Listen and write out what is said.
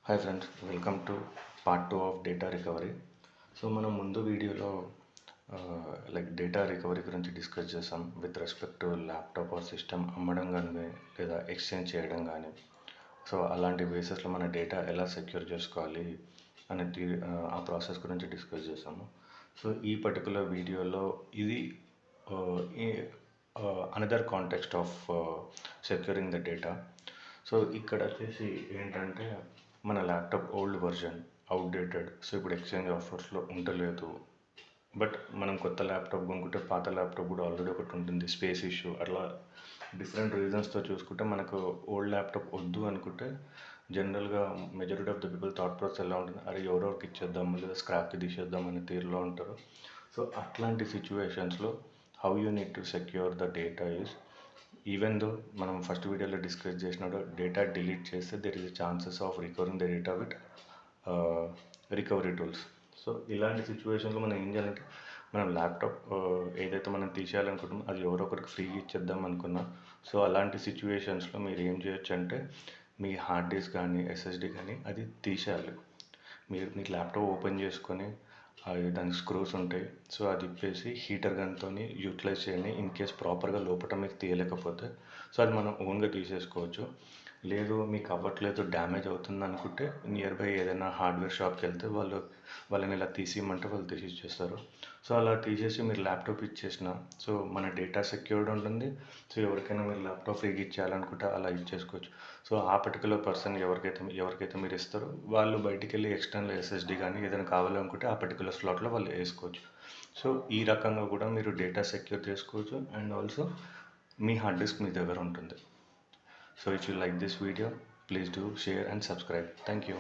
Hi friends, welcome to part 2 of data recovery. So మనం ముందు వీడియోలో డేటా రికవరీ గురించి డిస్కస్ చేసాం with respect to laptop or system అమ్మడం కానీ లేదా ఎక్స్చేంజ్ చేయడం కానీ. సో అలాంటి బేసిస్లో మన డేటా ఎలా సెక్యూర్ చేసుకోవాలి అనే ఆ ప్రాసెస్ గురించి డిస్కస్ చేసాము. సో ఈ పర్టికులర్ వీడియోలో ఇది another context of securing the data. So ఇక్కడ వచ్చేసి ఏంటంటే మన laptop old version outdated. So ఇప్పుడు ఎక్స్చేంజ్ ఆఫర్స్లో ఉండలేదు. బట్ మనం కొత్త ల్యాప్టాప్ కొనుక్కుంటే పాత ల్యాప్టాప్ కూడా ఆల్రెడీ ఒకటి ఉంటుంది, స్పేస్ ఇష్యూ, అట్లా డిఫరెంట్ రీజన్స్తో చూసుకుంటే మనకు ఓల్డ్ ల్యాప్టాప్ వద్దు అనుకుంటే జనరల్గా majority of the people thought process ఎలా ఉంటుంది, అరే ఎవరెవరికి ఇచ్చేద్దాం లేదా స్క్రాప్కి తీసేద్దాం అనే తీరులో ఉంటారు. సో అట్లాంటి సిచ్యువేషన్స్లో how you need to secure the data is, even though మనం ఫస్ట్ వీడియోలో డిస్కస్ చేసినట్టు డేటా డిలీట్ చేస్తే there is chances of recovering the data with recovery tools. So ఇలాంటి సిచ్యువేషన్లో మనం ఏం చేయాలంటే మనం ల్యాప్టాప్ ఏదైతే మనం తీసేయాలనుకుంటున్నామో అది ఎవరో ఒకరికి ఫ్రీగా ఇచ్చేద్దాం అనుకున్నాం. సో అలాంటి సిచ్యువేషన్స్లో మీరు ఏం చేయొచ్చు అంటే మీ హార్డ్ డిస్క్ కానీ ఎస్ఎస్డి కానీ అది తీసేయాలి. మీరు మీ ల్యాప్టాప్ ఓపెన్ చేసుకొని దానికి స్క్రూస్ ఉంటాయి. సో అది ఇప్పేసి హీటర్ గన్తో యూటిలైజ్ చేయండి. ఇన్ కేస్ ప్రాపర్గా లోపల మీకు తీయలేకపోతే సో అది మనం ఓన్గా తీసేసుకోవచ్చు. లేదు మీకు అవ్వట్లేదు, డ్యామేజ్ అవుతుంది అనుకుంటే నియర్ బై ఏదైనా హార్డ్వేర్ షాప్కి వెళ్తే వాళ్ళని ఇలా తీసేయమంటే వాళ్ళు తీసి ఇచ్చేస్తారు. సో అలా తీసేసి మీరు ల్యాప్టాప్ ఇచ్చేసిన సో మన డేటా సెక్యూర్డ్ ఉంటుంది. సో ఎవరికైనా మీరు ల్యాప్టాప్ ఫ్రీగా ఇచ్చేయాలనుకుంటే అలా ఇచ్చేసుకోవచ్చు. సో ఆ పర్టికులర్ పర్సన్ ఎవరికైతే మీరు ఇస్తారో వాళ్ళు బయటికి వెళ్ళి ఎక్స్టర్నల్ ఎస్ఎస్డి కానీ ఏదైనా కావాలనుకుంటే ఆ పర్టికులర్ స్లాట్లో వాళ్ళు వేసుకోవచ్చు. సో ఈ రకంగా కూడా మీరు డేటా సెక్యూర్ చేసుకోవచ్చు అండ్ ఆల్సో మీ హార్డ్ డిస్క్ మీ దగ్గర ఉంటుంది. So if you like this video, please do share and subscribe. Thank you.